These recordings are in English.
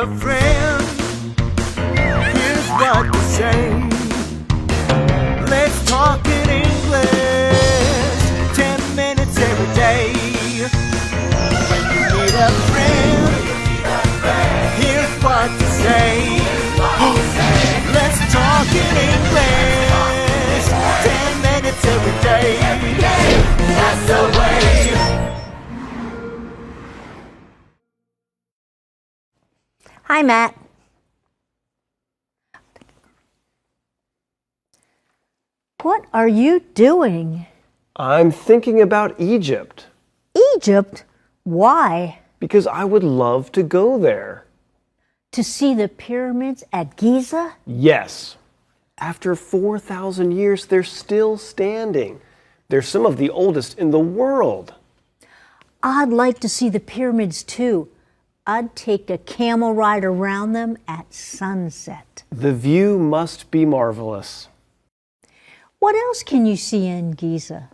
a friend, here's what to say. Let's talk in English, 10 minutes every day. When you need a friend, here's what to say. Let's talk in English, 10 minutes every day. That's the way. Hi, Matt. What are you doing? I'm thinking about Egypt. Egypt? Why? Because I would love to go there. To see the pyramids at Giza? Yes. After 4,000 years, they're still standing. They're some of the oldest in the world. I'd like to see the pyramids too. I'd take a camel ride around them at sunset. The view must be marvelous. What else can you see in Giza?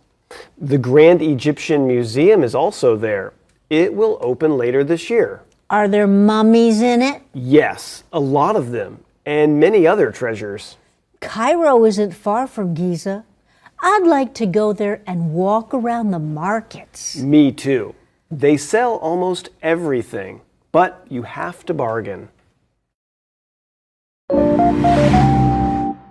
The Grand Egyptian Museum is also there. It will open later this year. Are there mummies in it? Yes, a lot of them, and many other treasures. Cairo isn't far from Giza. I'd like to go there and walk around the markets. Me too. They sell almost everything, but you have to bargain.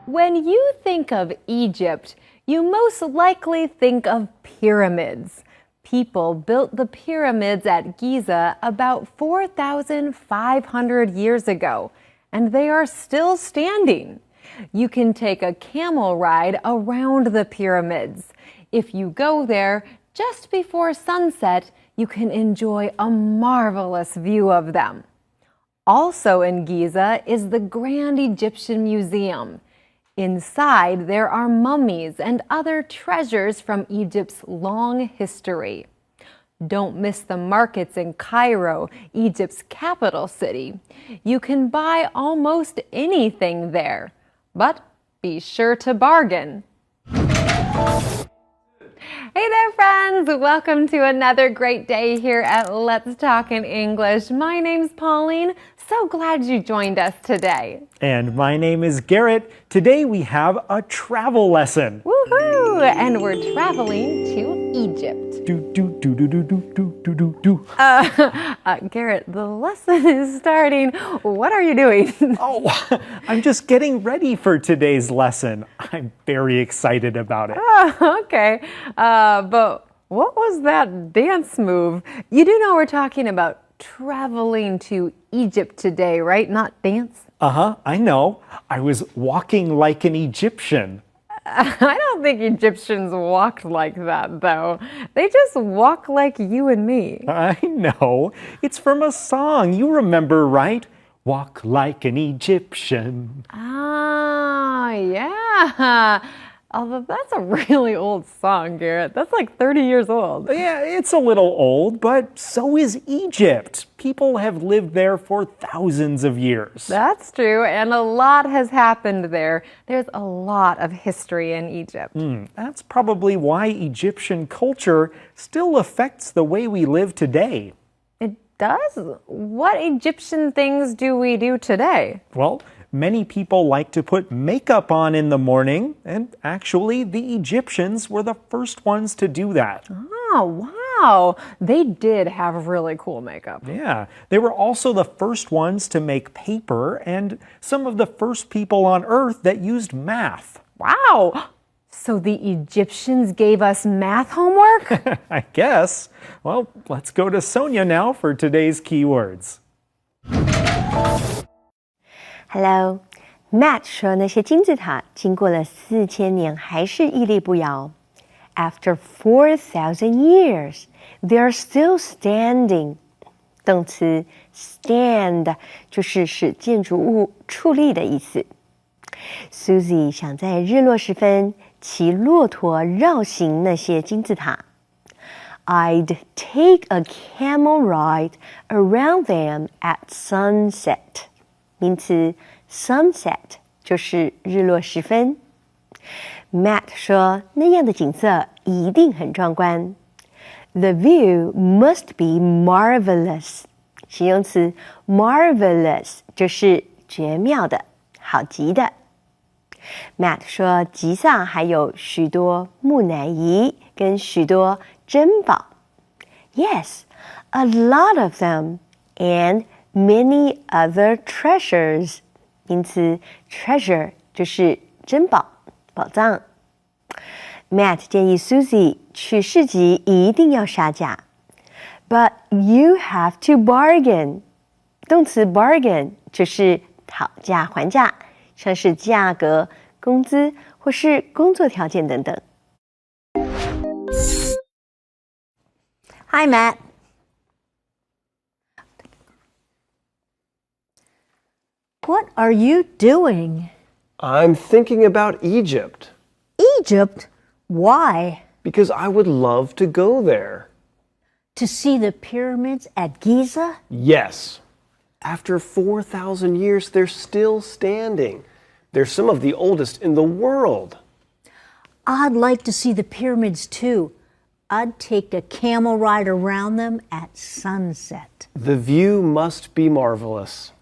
When you think of Egypt, you most likely think of pyramids. People built the pyramids at Giza about 4,500 years ago, and they are still standing. You can take a camel ride around the pyramids. If you go there just before sunset, you can enjoy a marvelous view of them. Also in Giza is the Grand Egyptian Museum. Inside, there are mummies and other treasures from Egypt's long history. Don't miss the markets in Cairo, Egypt's capital city. You can buy almost anything there, but be sure to bargain. Hey there, friends! Welcome to another great day here at Let's Talk in English. My name's Pauline. So glad you joined us today. And my name is Garrett. Today we have a travel lesson. Woohoo! And we're traveling to Egypt. Garrett, the lesson is starting. What are you doing? Oh, I'm just getting ready for today's lesson. I'm very excited about it. Oh, okay. But what was that dance move? You do know we're talking about traveling to Egypt today, right? Not dance? I know. I was walking like an Egyptian. I don't think Egyptians walked like that, though. They just walk like you and me. I know. It's from a song. You remember, right? Walk like an Egyptian. Ah, yeah. Although that's a really old song, Garrett. That's like 30 years old. Yeah, it's a little old, but so is Egypt. People have lived there for thousands of years. That's true, and a lot has happened there. There's a lot of history in Egypt. That's probably why Egyptian culture still affects the way we live today. It does? What Egyptian things do we do today? Well, many people like to put makeup on in the morning, and actually the Egyptians were the first ones to do that. Oh, wow. They did have really cool makeup. Yeah, they were also the first ones to make paper and some of the first people on Earth that used math. Wow. So the Egyptians gave us math homework? I guess. Well, let's go to Sonia now for today's keywords. Hello, Matt 说那些金字塔经过了4000年还是屹立不摇。After 4,000 years, they are still standing. 动词 stand 就是使建筑物矗立的意思。Susie 想在日落时分骑骆驼绕行那些金字塔。I'd take a camel ride around them at sunset. 名词 sunset 就是日落时分。Matt 说那样的景色一定很壮观。The view must be marvelous. 形容词 marvelous 就是绝妙的、好极的。Matt 说吉萨还有许多木乃伊跟许多珍宝。Yes, a lot of them and many other treasures. 因此 treasure 就是珍宝、宝藏。Matt 建议 Susie 去市集一定要杀价。But you have to bargain. 动词 bargain 就是讨价还价，像是价格、工资或是工作条件等等。Hi, Matt. What are you doing? I'm thinking about Egypt Egypt? Why? because I would love to go there. To see the pyramids at Giza? Yes. After 4,000 years, they're still standing. They're some of the oldest in the world. I'd like to see the pyramids too. I'd take a camel ride around them at sunset. The view must be marvelous.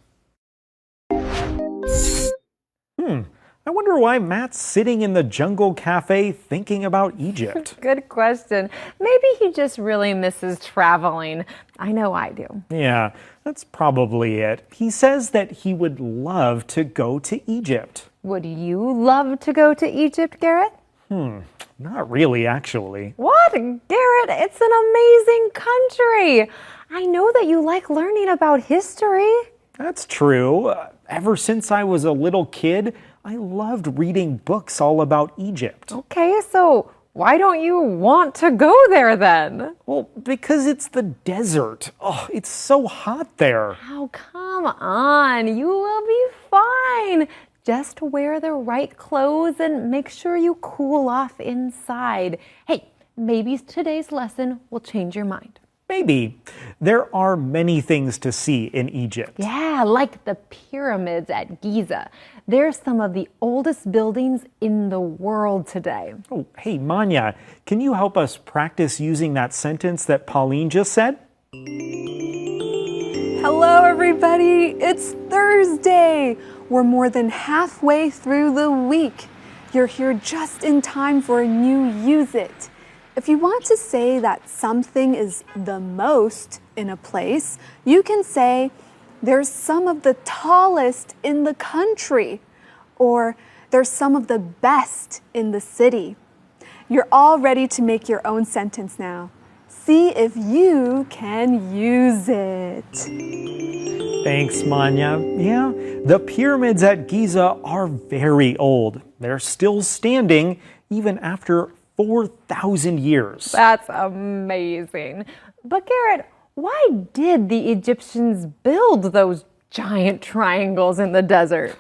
I wonder why Matt's sitting in the jungle cafe thinking about Egypt. Good question. Maybe he just really misses traveling. I know I do. Yeah, that's probably it. He says that he would love to go to Egypt. Would you love to go to Egypt, Garrett? Not really, actually. What? Garrett, it's an amazing country. I know that you like learning about history. That's true. Ever since I was a little kid, I loved reading books all about Egypt. Okay, so why don't you want to go there then? Well, because it's the desert. Oh, it's so hot there. Oh, come on. You will be fine. Just wear the right clothes and make sure you cool off inside. Hey, maybe today's lesson will change your mind. Maybe. There are many things to see in Egypt. Yeah, like the pyramids at Giza. They're some of the oldest buildings in the world today. Oh, hey, Manya, can you help us practice using that sentence that Pauline just said? Hello, everybody. It's Thursday. We're more than halfway through the week. You're here just in time for a new Use It. If you want to say that something is the most in a place, you can say, there's some of the tallest in the country, or there's some of the best in the city. You're all ready to make your own sentence now. See if you can use it. Thanks, Manya. Yeah, the pyramids at Giza are very old. They're still standing even after 4,000 years. That's amazing. But Garrett, why did the Egyptians build those giant triangles in the desert?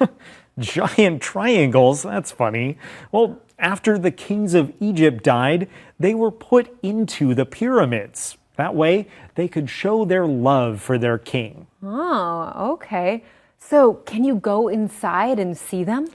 Giant triangles? That's funny. Well, after the kings of Egypt died, they were put into the pyramids. That way, they could show their love for their king. Oh, okay. So, can you go inside and see them?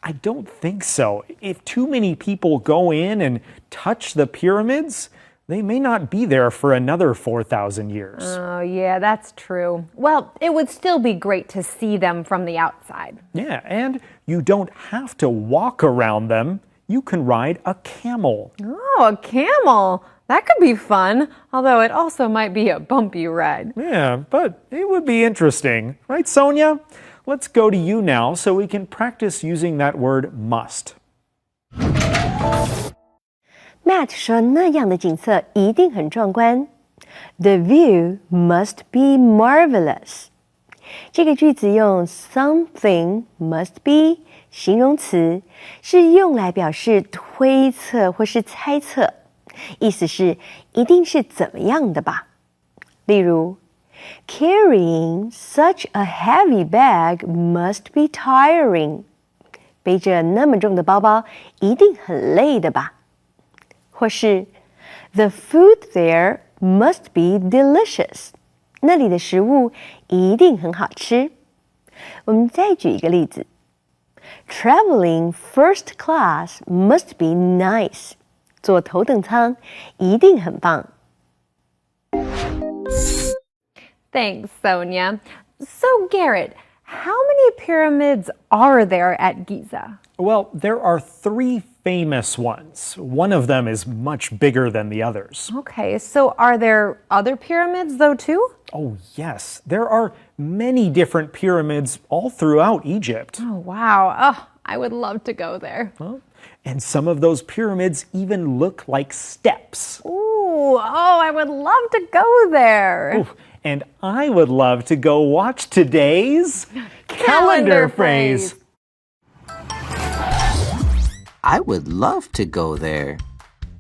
I don't think so. If too many people go in and touch the pyramids, they may not be there for another 4,000 years. Oh, yeah, that's true. Well, it would still be great to see them from the outside. Yeah, and you don't have to walk around them. You can ride a camel. Oh, a camel. That could be fun, although it also might be a bumpy ride. Yeah, but it would be interesting. Right, Sonia? Let's go to you now so we can practice using that word must. Matt 说那样的景色一定很壮观。The view must be marvelous. 这个句子用 something must be 形容词，是用来表示推测或是猜测，意思是一定是怎么样的吧。例如 Carrying such a heavy bag must be tiring. 背着那么重的包包一定很累的吧。或是 The food there must be delicious. 那里的食物一定很好吃。我们再举一个例子。Traveling first class must be nice. 坐头等舱一定很棒。Thanks, Sonia. So, Garrett, how many pyramids are there at Giza? Well, there are 3 famous ones. One of them is much bigger than the others. Okay, so are there other pyramids, though, too? Oh, yes. There are many different pyramids all throughout Egypt. Oh, wow. Oh, I would love to go there. And some of those pyramids even look like steps. Ooh, I would love to go there. Ooh, and I would love to go watch today's calendar phrase. I would love to go there.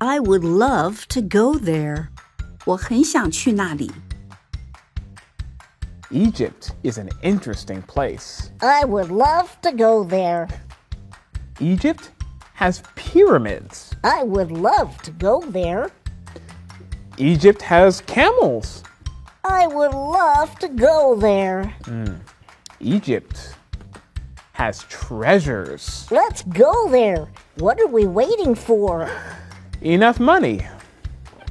I would love to go there. 我很想去那里。 Egypt is an interesting place. I would love to go there. Egypt has pyramids. I would love to go there. Egypt has camels. I would love to go there. Egypt has treasures. Let's go there. What are we waiting for? Enough money.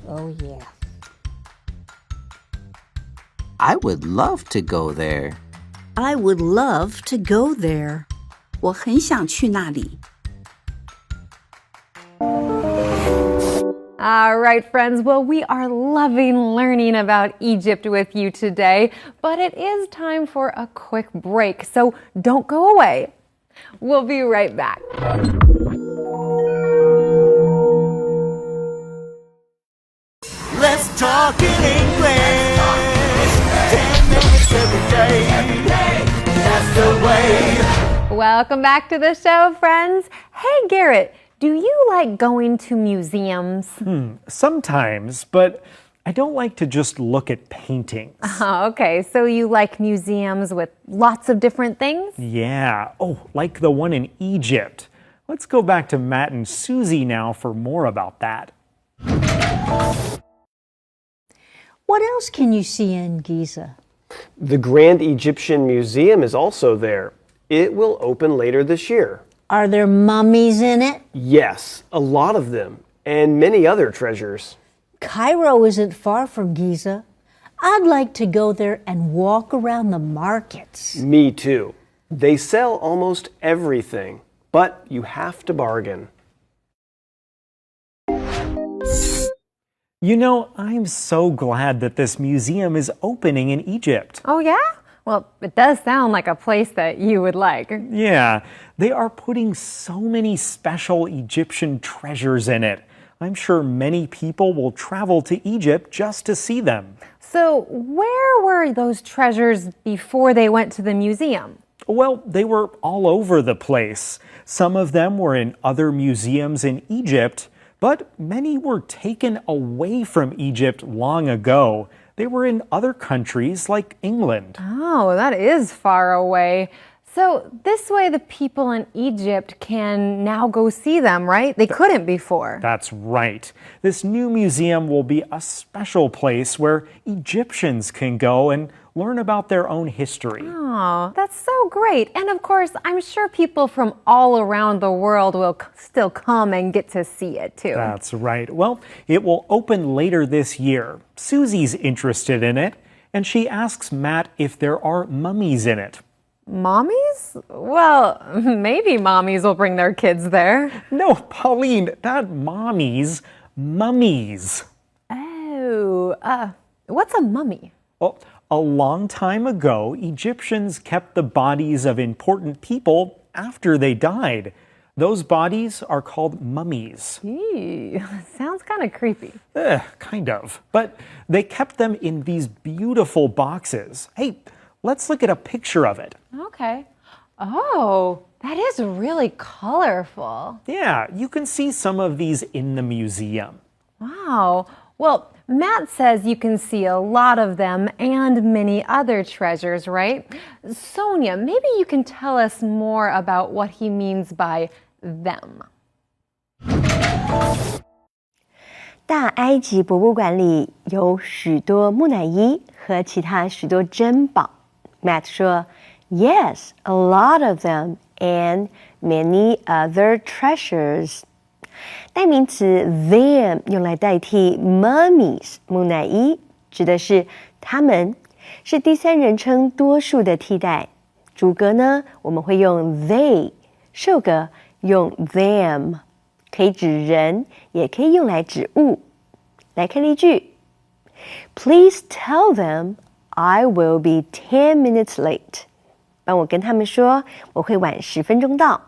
Oh, yeah. I would love to go there. I would love to go there. 我很想去那里。 All right, friends. Well, we are loving learning about Egypt with you today, but it is time for a quick break, so don't go away. We'll be right back. Let's talk in English. 10 minutes every day. That's the way. Welcome back to the show, friends. Hey, Garrett, do you like going to museums? Sometimes, but I don't like to just look at paintings. Oh, okay, so you like museums with lots of different things? Yeah. Oh, like the one in Egypt. Let's go back to Matt and Susie now for more about that. What else can you see in Giza? The Grand Egyptian Museum is also there. It will open later this year. Are there mummies in it? Yes, a lot of them, and many other treasures. Cairo isn't far from Giza. I'd like to go there and walk around the markets. Me too. They sell almost everything, but you have to bargain. You know, I'm so glad that this museum is opening in Egypt. Oh, yeah? Well, it does sound like a place that you would like. Yeah, they are putting so many special Egyptian treasures in it. I'm sure many people will travel to Egypt just to see them. So, where were those treasures before they went to the museum? Well, they were all over the place. Some of them were in other museums in Egypt, but many were taken away from Egypt long ago. They were in other countries like England. Oh, that is far away. So this way the people in Egypt can now go see them, right? They couldn't before. That's right. This new museum will be a special place where Egyptians can go and learn about their own history. Oh, that's so great. And of course, I'm sure people from all around the world will still come and get to see it too. That's right. Well, it will open later this year. Susie's interested in it, and she asks Matt if there are mummies in it. Mommies? Well, maybe mommies will bring their kids there. No, Pauline, not mommies, mummies. Oh, what's a mummy? Well, a long time ago, Egyptians kept the bodies of important people after they died. Those bodies are called mummies. Eee, sounds kind of creepy. Kind of. But they kept them in these beautiful boxes. Hey, let's look at a picture of it. Okay. Oh, that is really colorful. Yeah, you can see some of these in the museum. Wow. Well, Matt says you can see a lot of them and many other treasures, right? Sonia, maybe you can tell us more about what he means by them. 大埃及博物馆里有许多木乃伊和其他许多珍宝。Matt 说 Yes, a lot of them and many other treasures. 代名词 them 用来代替 mummies 木乃伊，指的是他们是第三人称多数的替代。主格呢，我们会用 they， 受格用 them， 可以指人，也可以用来指物。来看例句 ：Please tell them I will be 10 minutes late。帮我跟他们说，我会晚10分钟到。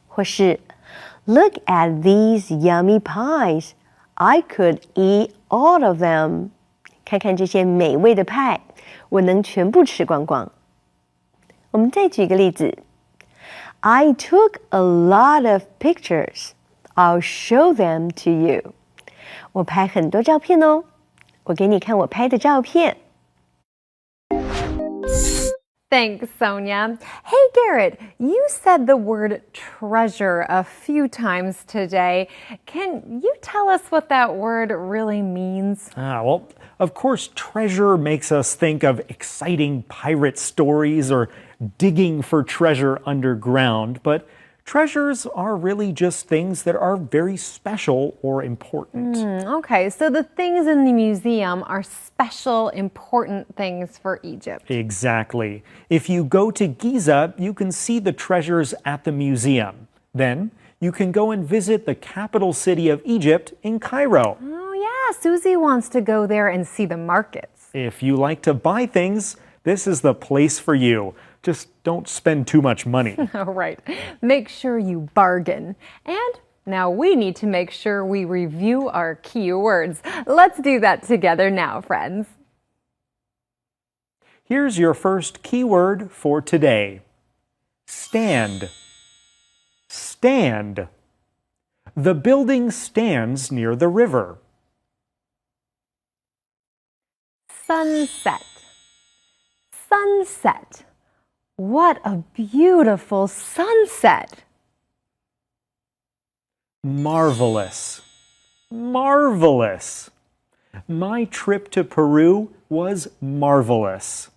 或是 Look at these yummy pies. I could eat all of them. 看看这些美味的派，我能全部吃光光。我们再举个例子 I took a lot of pictures. I'll show them to you. 我拍很多照片哦，我给你看我拍的照片。Thanks, Sonia. Hey, Garrett, you said the word treasure a few times today. Can you tell us what that word really means? Well, of course, treasure makes us think of exciting pirate stories or digging for treasure underground, but treasures are really just things that are very special or important. Okay, so the things in the museum are special, important things for Egypt. Exactly. If you go to Giza, you can see the treasures at the museum. Then you can go and visit the capital city of Egypt in Cairo. Oh, yeah, Susie wants to go there and see the markets. If you like to buy things, this is the place for you. Just don't spend too much money. All right. Make sure you bargain. And now we need to make sure we review our key words. Let's do that together now, friends. Here's your first keyword for today. Stand. Stand. The building stands near the river. Sunset. Sunset. What a beautiful sunset. Marvelous. Marvelous. My trip to Peru was marvelous.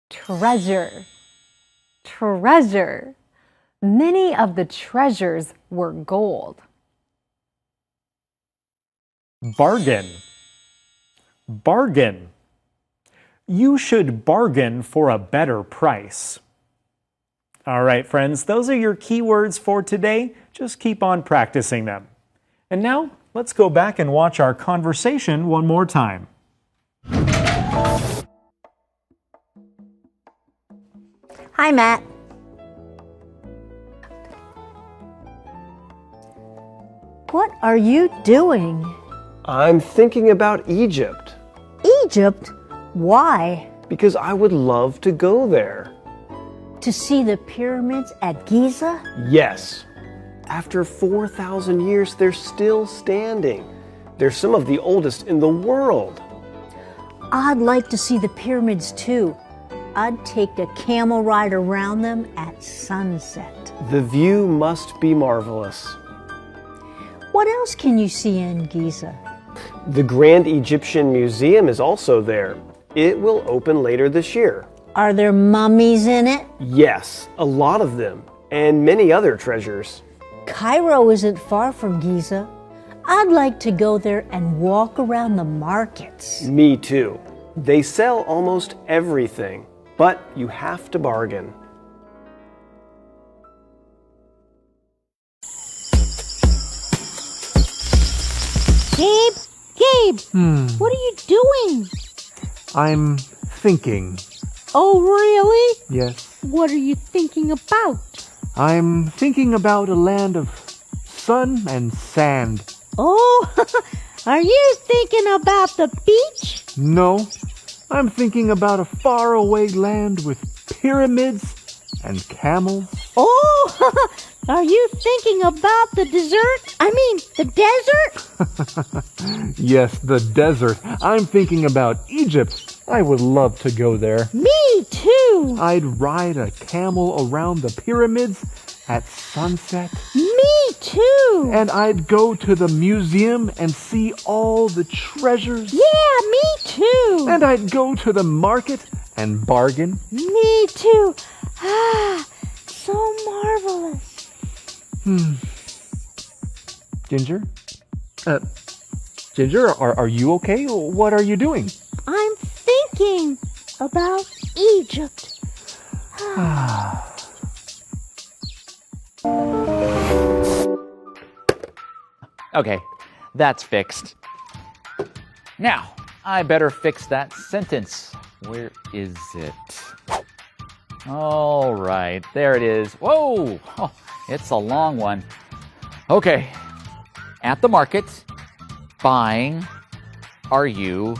Treasure. Treasure. Many of the treasures were gold. Bargain. Bargain. You should bargain for a better price. All right, friends, those are your keywords for today. Just keep on practicing them. And now, let's go back and watch our conversation one more time. Hi, Matt. What are you doing? I'm thinking about Egypt. Egypt? Why? Because I would love to go there. To see the pyramids at Giza? Yes. After 4,000 years, they're still standing. They're some of the oldest in the world. I'd like to see the pyramids too. I'd take a camel ride around them at sunset. The view must be marvelous. What else can you see in Giza? The Grand Egyptian Museum is also there. It will open later this year. Are there mummies in it? Yes, a lot of them, and many other treasures. Cairo isn't far from Giza. I'd like to go there and walk around the markets. Me too. They sell almost everything, but you have to bargain. Gabe, what are you doing? I'm thinking. Oh, really? Yes. What are you thinking about? I'm thinking about a land of sun and sand. Oh, are you thinking about the beach? No, I'm thinking about a faraway land with pyramids and camels. Oh, are you thinking about the desert? I mean, the desert? Yes, the desert. I'm thinking about Egypt. I would love to go there. Me too. I'd ride a camel around the pyramids at sunset. Me too. And I'd go to the museum and see all the treasures. Yeah, me too. And I'd go to the market and bargain. Me too. Ah, so marvelous. Ginger? Ginger, are you okay? What are you doing? thinking about Egypt. Okay, that's fixed. Now, I better fix that sentence. Where is it? All right, there it is. Whoa, oh, it's a long one. Okay, at the market, buying, are you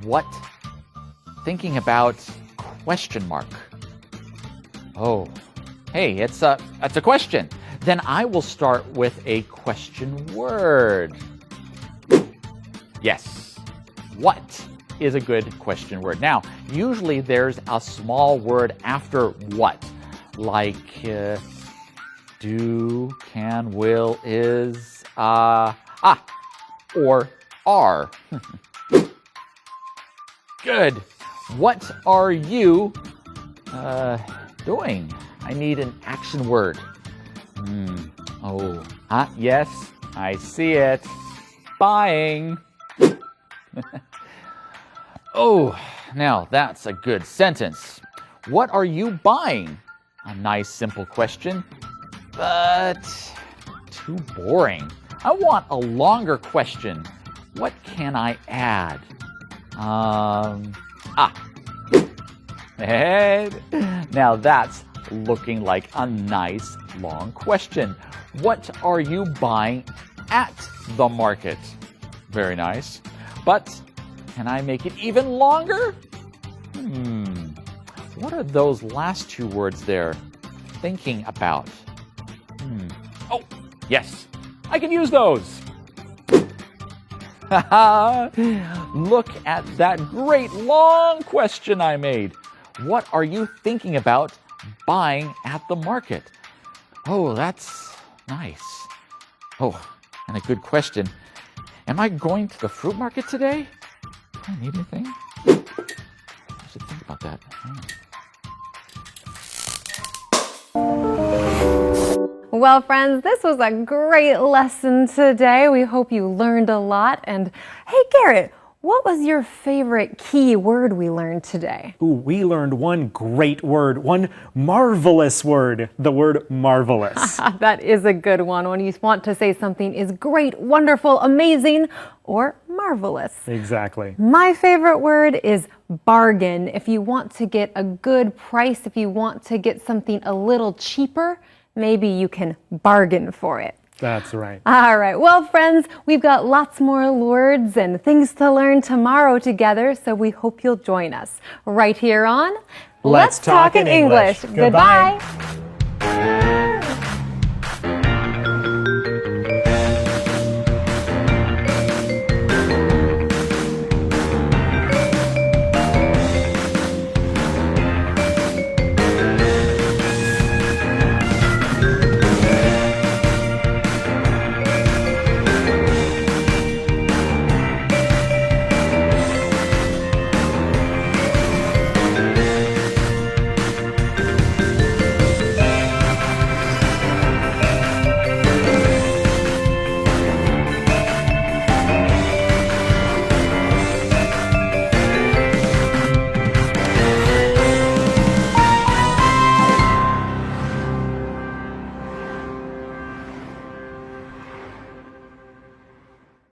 what? Thinking about question mark. Oh, hey, it's a question. Then I will start with a question word. Yes, what is a good question word? Now, usually there's a small word after what, like do, can, will, is, or are. Good. What are you doing? I need an action word. Yes, I see it. Buying. Oh, now that's a good sentence. What are you buying? A nice simple question, but too boring. I want a longer question. What can I add? Now that's looking like a nice long question. What are you buying at the market? Very nice. But can I make it even longer? What are those last two words there? Thinking about. Oh, yes, I can use those. Look at that great long question I made. What are you thinking about buying at the market? Oh, that's nice. Oh, and a good question. Am I going to the fruit market today? Do I need anything? I should think about that. Well, friends, this was a great lesson today. We hope you learned a lot. And hey, Garrett, what was your favorite key word we learned today? Ooh, we learned one great word, one marvelous word, the word marvelous. That is a good one when you want to say something is great, wonderful, amazing, or marvelous. Exactly. My favorite word is bargain. If you want to get a good price, if you want to get something a little cheaper, maybe you can bargain for it. That's right. All right. Well, friends, we've got lots more words and things to learn tomorrow together, so we hope you'll join us right here on Let's Talk in English. Goodbye.